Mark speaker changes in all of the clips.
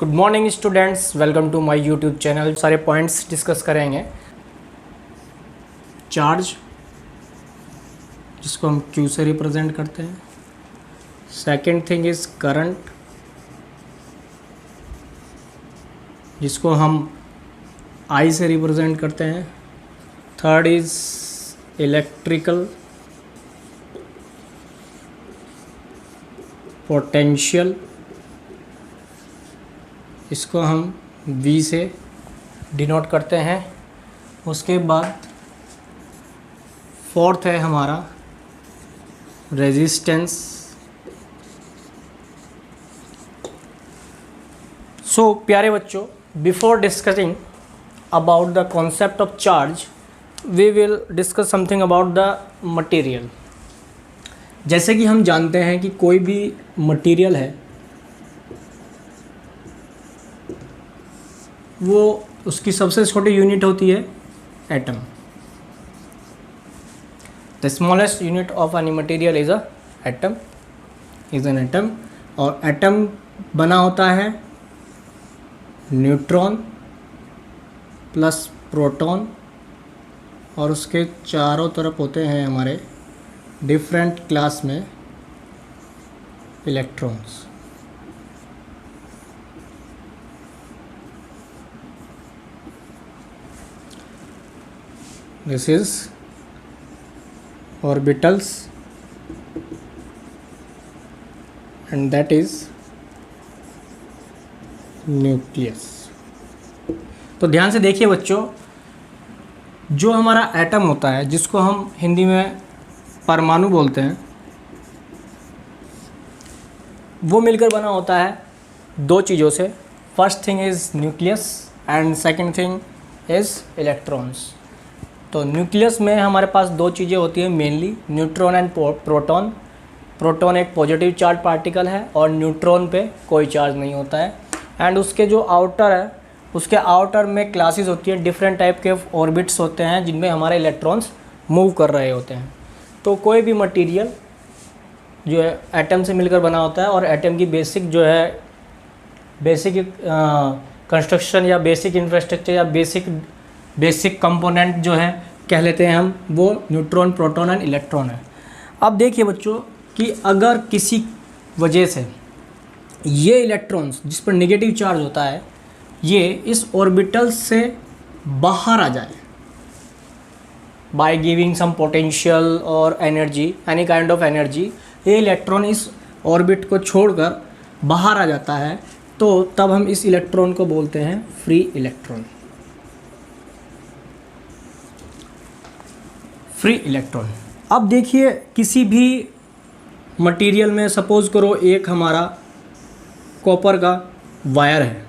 Speaker 1: Good morning students, welcome to my YouTube channel. सारे points discuss करेंगे। Charge, जिसको हम Q से रिप्रेजेंट करते हैं। सेकेंड थिंग इज़ करंट, जिसको हम I से रिप्रेजेंट करते हैं। थर्ड इज़ इलेक्ट्रिकल पोटेंशियल, इसको हम V से डिनोट करते हैं। उसके बाद फोर्थ है हमारा रेजिस्टेंस। सो प्यारे बच्चों, before discussing about the concept of charge we will discuss something about the material. जैसे कि हम जानते हैं कि कोई भी मटेरियल है वो उसकी सबसे छोटी यूनिट होती है atom. The smallest unit of any material is atom, is an atom. और एटम बना होता है न्यूट्रॉन प्लस प्रोटॉन, और उसके चारों तरफ होते हैं हमारे डिफरेंट क्लास में electrons. This is orbitals and that is nucleus। तो ध्यान से देखिए बच्चों, जो हमारा एटम होता है, जिसको हम हिंदी में परमाणु बोलते हैं, वो मिलकर बना होता है दो चीज़ों से। First thing is nucleus and second thing is electrons. तो न्यूक्लियस में हमारे पास दो चीज़ें होती हैं mainly, neutron and proton. Proton एक पॉजिटिव चार्ज पार्टिकल है और न्यूट्रॉन पे कोई चार्ज नहीं होता है। एंड उसके जो आउटर है, उसके आउटर में क्लासेस होती है, डिफरेंट टाइप के ऑर्बिट्स होते हैं जिनमें हमारे इलेक्ट्रॉन्स मूव कर रहे होते हैं। तो कोई भी मटेरियल जो है एटम से मिलकर बना होता है, और एटम की बेसिक जो है बेसिक कंस्ट्रक्शन या बेसिक इंफ्रास्ट्रक्चर या बेसिक कंपोनेंट जो है कह लेते हैं हम, वो न्यूट्रॉन, प्रोटॉन एंड इलेक्ट्रॉन है। अब देखिए बच्चों कि अगर किसी वजह से ये इलेक्ट्रॉन्स जिस पर नेगेटिव चार्ज होता है, ये इस ऑर्बिटल से बाहर आ जाए बाय गिविंग सम पोटेंशियल और energy, any kind of energy, ये इलेक्ट्रॉन इस ऑर्बिट को छोड़कर बाहर आ जाता है, तो तब हम इस इलेक्ट्रॉन को बोलते हैं फ्री इलेक्ट्रॉन। Free electron. अब देखिए किसी भी मटेरियल में सपोज करो एक हमारा कॉपर का वायर है।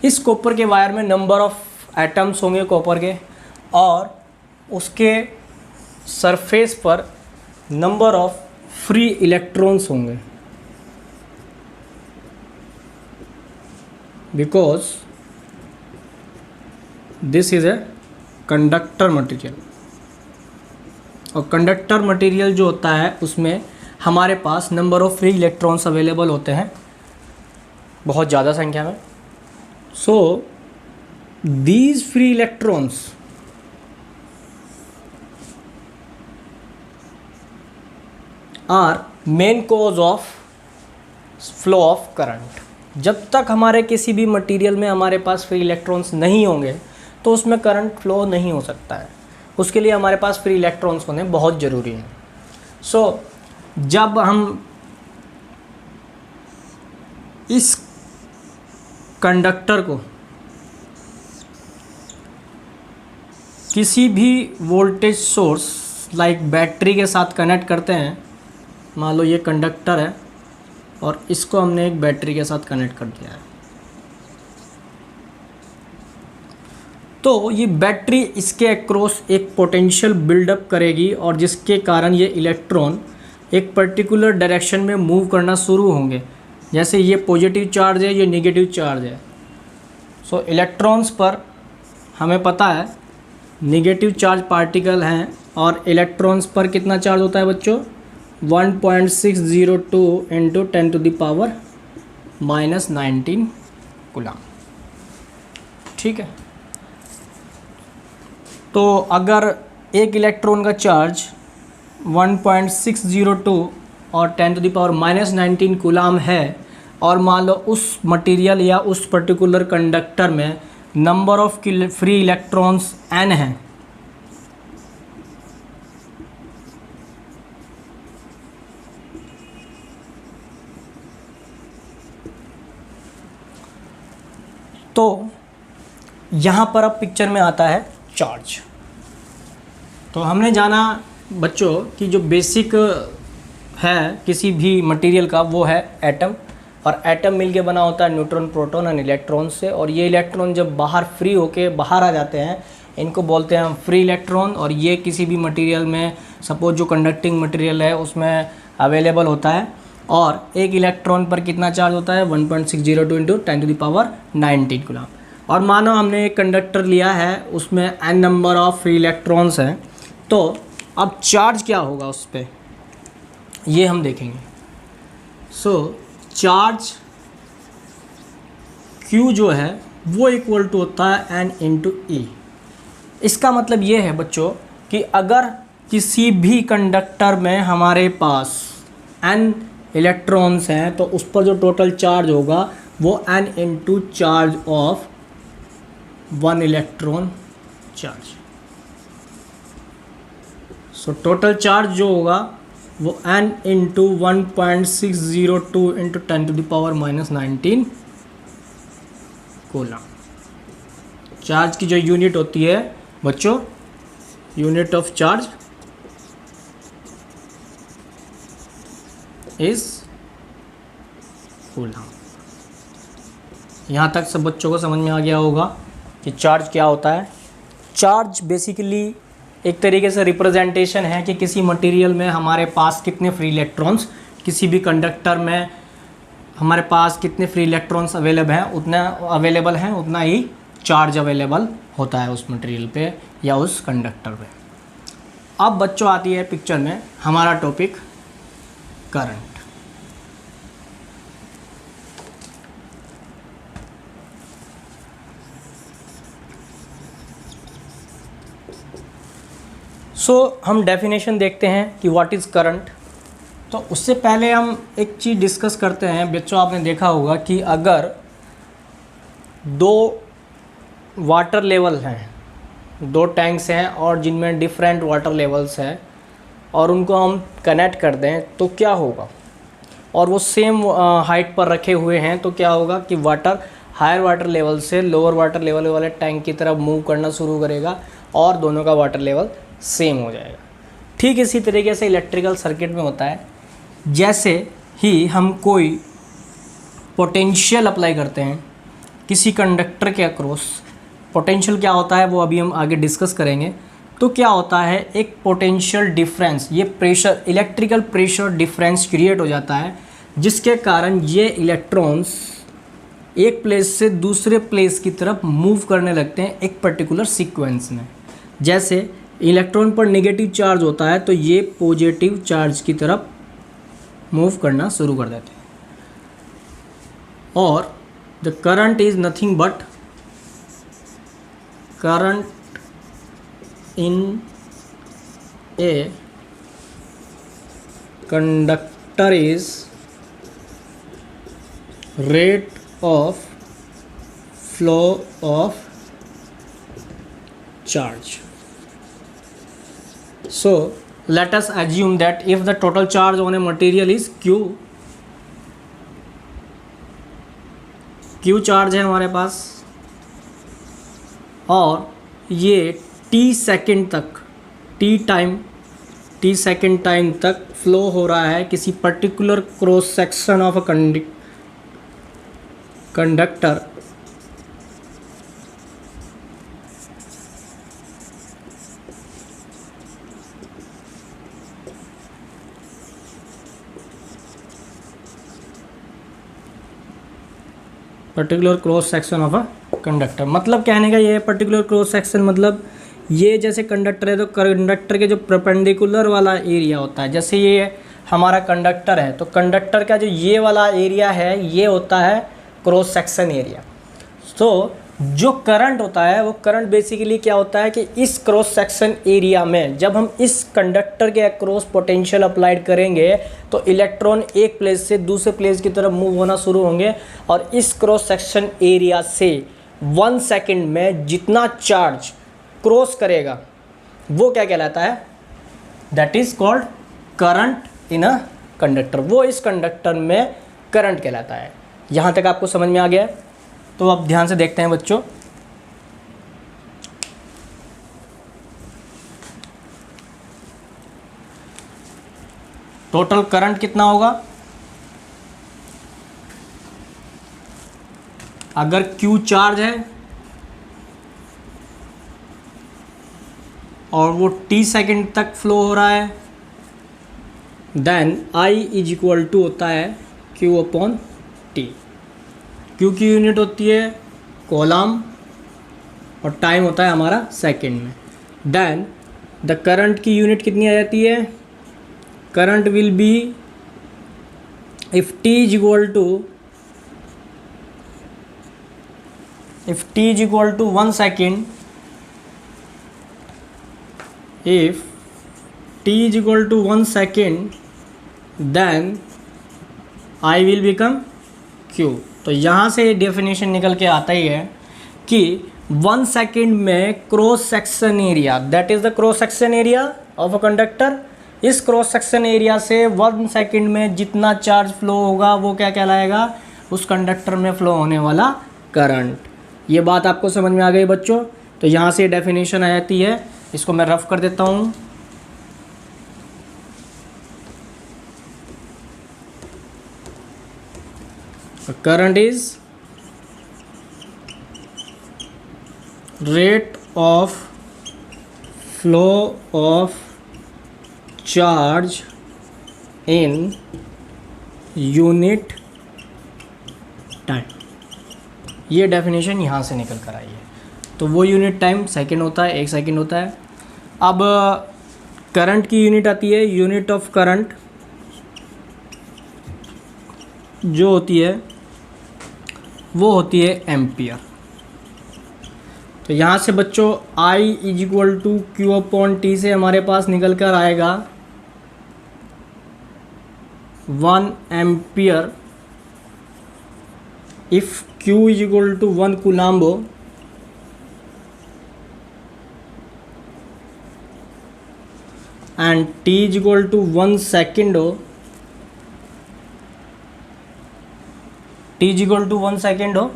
Speaker 1: इस कॉपर के वायर में नंबर ऑफ एटम्स होंगे कॉपर के, और उसके सरफेस पर नंबर ऑफ फ्री इलेक्ट्रॉन्स होंगे, because this is a conductor material. और कंडक्टर मटेरियल जो होता है उसमें हमारे पास number of free electrons available होते हैं बहुत ज़्यादा संख्या में। So these free electrons are main cause of flow of current. जब तक हमारे किसी भी मटेरियल में हमारे पास फ्री इलेक्ट्रॉन्स नहीं होंगे तो उसमें करंट फ्लो नहीं हो सकता है। उसके लिए हमारे पास फ्री इलेक्ट्रॉन्स होने बहुत ज़रूरी हैं। सो जब हम इस कंडक्टर को किसी भी वोल्टेज सोर्स लाइक बैटरी के साथ कनेक्ट करते हैं, मान लो ये कंडक्टर है और इसको हमने एक बैटरी के साथ कनेक्ट कर दिया है, तो ये बैटरी इसके अक्रॉस एक पोटेंशियल बिल्डअप करेगी, और जिसके कारण ये इलेक्ट्रॉन एक पर्टिकुलर डायरेक्शन में मूव करना शुरू होंगे। जैसे ये पॉजिटिव चार्ज है, ये नेगेटिव चार्ज है। सो इलेक्ट्रॉन्स पर हमें पता है नेगेटिव चार्ज पार्टिकल हैं, और इलेक्ट्रॉन्स पर कितना चार्ज होता है बच्चों? 1.602 इंटू 10⁻⁻⁻19 कूलम। ठीक है, तो अगर एक इलेक्ट्रॉन का चार्ज 1.602 और 10⁻⁻19 कूलम है और मान लो उस मटेरियल या उस पर्टिकुलर कंडक्टर में number of free electrons n हैं, तो यहाँ पर अब पिक्चर में आता है चार्ज। तो हमने जाना बच्चों कि जो बेसिक है किसी भी मटेरियल का वो है एटम, और एटम मिलके बना होता है न्यूट्रॉन, प्रोटॉन और इलेक्ट्रॉन से। और ये इलेक्ट्रॉन जब बाहर फ्री होके बाहर आ जाते हैं, इनको बोलते हैं हम फ्री इलेक्ट्रॉन। और ये किसी भी मटेरियल में, सपोज जो कंडक्टिंग मटेरियल है उसमें अवेलेबल होता है। और एक इलेक्ट्रॉन पर कितना चार्ज होता है 1.602 इंटू 10⁻⁹ कूलम। और मानो हमने एक कंडक्टर लिया है, उसमें n number of free electrons हैं, तो अब चार्ज क्या होगा उस पर ये हम देखेंगे। सो चार्ज Q जो है वो इक्वल टू होता है n इंटू E। इसका मतलब ये है बच्चों कि अगर किसी भी कंडक्टर में हमारे पास n इलेक्ट्रॉन्स हैं तो उस पर जो टोटल चार्ज होगा वो n into charge of 1 electron charge. So total charge जो होगा वो n into 1.602 into 10⁻⁻19 coulomb. Charge की जो यूनिट होती है बच्चों, unit of charge is coulomb. यहाँ तक सब बच्चों को समझ में आ गया होगा कि चार्ज क्या होता है। चार्ज बेसिकली एक तरीके से रिप्रेजेंटेशन है कि किसी मटेरियल में हमारे पास कितने फ्री इलेक्ट्रॉन्स, किसी भी कंडक्टर में हमारे पास कितने फ्री इलेक्ट्रॉन्स अवेलेबल हैं उतना ही चार्ज अवेलेबल होता है उस मटेरियल पे या उस कंडक्टर पे। अब बच्चों आती है पिक्चर में हमारा टॉपिक करंट। हम डेफिनेशन देखते हैं कि व्हाट इज़ करंट। तो उससे पहले हम एक चीज़ डिस्कस करते हैं। बच्चों आपने देखा होगा कि अगर दो वाटर लेवल हैं, दो टैंक्स हैं और जिनमें डिफरेंट वाटर लेवल्स हैं और उनको हम कनेक्ट कर दें तो क्या होगा, और वो सेम हाइट पर रखे हुए हैं तो क्या होगा कि वाटर हायर वाटर लेवल से लोअर वाटर लेवल वाले टैंक की तरफ मूव करना शुरू करेगा और दोनों का वाटर लेवल सेम हो जाएगा। ठीक इसी तरीके से इलेक्ट्रिकल सर्किट में होता है। जैसे ही हम कोई पोटेंशियल अप्लाई करते हैं किसी कंडक्टर के अक्रॉस, पोटेंशियल क्या होता है वो अभी हम आगे डिस्कस करेंगे। तो क्या होता है, एक पोटेंशियल डिफरेंस, ये pressure, electrical pressure difference create हो जाता है, जिसके कारण ये इलेक्ट्रॉन्स एक प्लेस से दूसरे प्लेस की तरफ मूव करने लगते हैं एक पर्टिकुलर सीक्वेंस में। जैसे इलेक्ट्रॉन पर नेगेटिव चार्ज होता है तो ये पॉजिटिव चार्ज की तरफ मूव करना शुरू कर देते हैं। और the current is nothing but current in a conductor is rate of flow of charge. So let us assume that if the total charge on a material is Q charge है हमारे पास और ये t सेकेंड तक, t second time तक flow हो रहा है किसी particular cross section of a conductor particular cross section of a conductor. मतलब कहने का ये है पर्टिकुलर क्रॉस सेक्शन मतलब ये जैसे कंडक्टर है तो कंडक्टर के जो परपेंडिकुलर वाला एरिया होता है, जैसे ये हमारा कंडक्टर है, तो कंडक्टर का जो ये वाला एरिया है ये होता है क्रॉस सेक्शन एरिया। तो जो करंट होता है वो करंट बेसिकली क्या होता है कि इस क्रॉस सेक्शन एरिया में जब हम इस कंडक्टर के अक्रॉस पोटेंशियल अप्लाइड करेंगे तो इलेक्ट्रॉन एक प्लेस से दूसरे प्लेस की तरफ मूव होना शुरू होंगे, और इस क्रॉस सेक्शन एरिया से 1 सेकेंड में जितना चार्ज क्रॉस करेगा वो क्या कहलाता है, that is called current in a conductor. वो इस कंडक्टर में करंट कहलाता है। यहाँ तक आपको समझ में आ गया है? तो अब ध्यान से देखते हैं बच्चों। टोटल करंट कितना होगा, अगर Q चार्ज है और वो T सेकेंड तक फ्लो हो रहा है, then I is equal to होता है Q अपॉन T। Q की यूनिट होती है कॉलम और टाइम होता है हमारा सेकेंड में। देन द करंट की यूनिट कितनी आ जाती है, current will be if T is equal to 1 second, if T is equal to 1 second, then I will become Q। तो यहाँ से डेफिनेशन निकल के आता ही है कि 1 सेकेंड में cross section area, that is the cross section area of a conductor, इस क्रॉस सेक्शन एरिया से 1 सेकेंड में जितना चार्ज फ्लो होगा वो क्या कहलाएगा, उस कंडक्टर में फ्लो होने वाला करंट। ये बात आपको समझ में आ गई बच्चों? तो यहाँ से डेफिनेशन आ जाती है, इसको मैं रफ कर देता हूँ। Current is rate of flow of charge in unit time. ये डेफिनेशन यहाँ से निकल कर आई है। तो वो यूनिट टाइम सेकंड होता है, 1 सेकंड होता है। अब करंट की यूनिट आती है, यूनिट ऑफ करंट जो होती है वो होती है एम्पियर। तो यहाँ से बच्चों I is equal to Q upon T से हमारे पास निकल कर आएगा 1 ampere if Q is equal to 1 coulomb हो, and T is equal to 1 second हो, T is equal to 1 second हो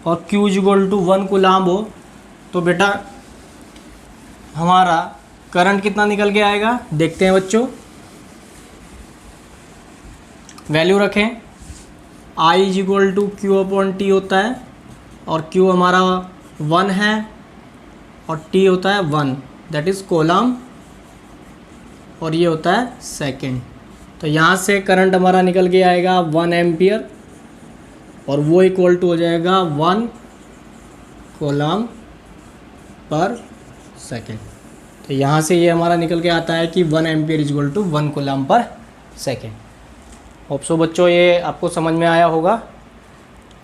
Speaker 1: और Q is equal to 1 coulomb हो, तो बेटा हमारा करंट कितना निकल के आएगा, देखते हैं बच्चों। वैल्यू रखें, I is equal to Q upon T होता है, और Q हमारा 1 है और T होता है 1, दैट इज़ कॉलम, और ये होता है सेकेंड। तो यहाँ से करंट हमारा निकल के आएगा 1 एम्पियर, और वो इक्वल टू हो जाएगा 1 कूलम पर सेकेंड। तो यहाँ से ये हमारा निकल के आता है कि 1 ampere is equal to 1 coulomb per second. Hope so बच्चों ये आपको समझ में आया होगा।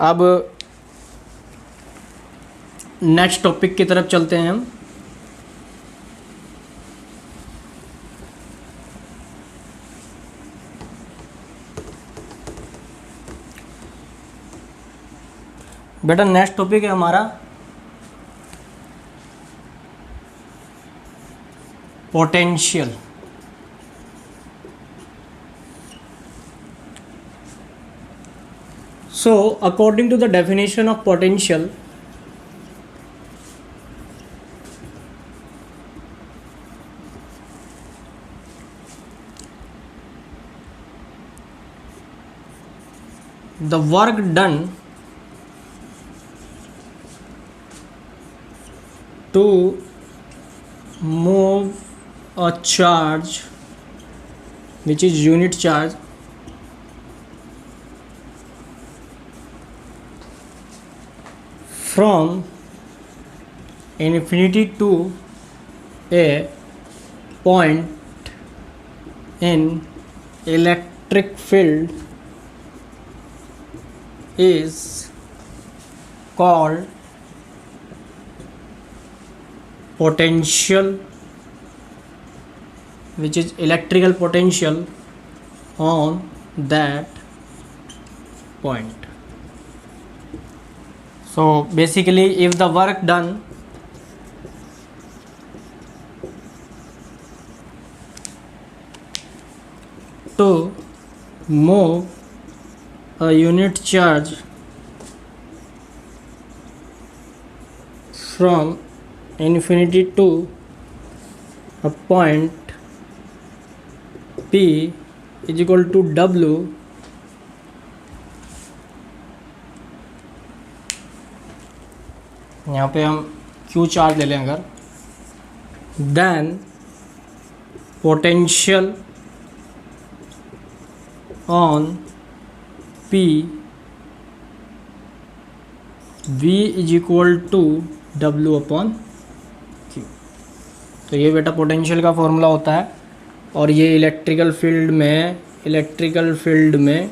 Speaker 1: अब नेक्स्ट टॉपिक की तरफ चलते हैं हम। बेटा नेक्स्ट टॉपिक है हमारा potential. So according to the definition of potential, the work done to move a charge which is unit charge from infinity to a point in electric field is called potential, which is electrical potential on that point. So basically if the work done to move a unit charge from infinity to a point P is equal to W, यहाँ पे हम Q charge ले लें अगर, then potential on P V is equal to W upon Q। तो ये बेटा potential का फॉर्मूला होता है, और ये इलेक्ट्रिकल फील्ड में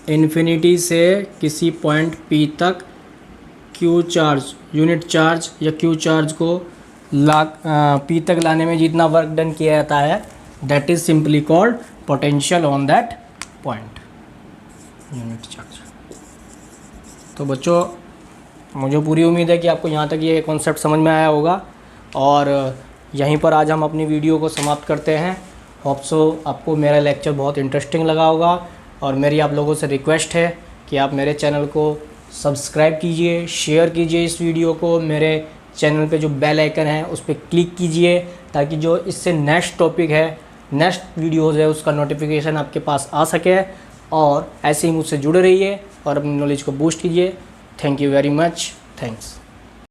Speaker 1: इन्फिनिटी से किसी पॉइंट P तक Q चार्ज, यूनिट चार्ज या Q चार्ज को P तक लाने में जितना वर्क डन किया जाता है, that is simply called potential on that point, unit charge. तो बच्चों, मुझे पूरी उम्मीद है कि आपको यहाँ तक ये कॉन्सेप्ट समझ में आया होगा, और यहीं पर आज हम अपनी वीडियो को समाप्त करते हैं। होप सो आपको मेरा लेक्चर बहुत इंटरेस्टिंग लगा होगा, और मेरी आप लोगों से रिक्वेस्ट है कि आप मेरे चैनल को सब्सक्राइब कीजिए, शेयर कीजिए इस वीडियो को, मेरे चैनल पे जो बेल आइकन है उस पर क्लिक कीजिए, ताकि जो इससे नेक्स्ट टॉपिक है, नेक्स्ट वीडियोज़ है, उसका नोटिफिकेशन आपके पास आ सके। और ऐसे ही मुझसे जुड़े रहिए और अपनी नॉलेज को बूस्ट कीजिए। Thank you very much, thanks.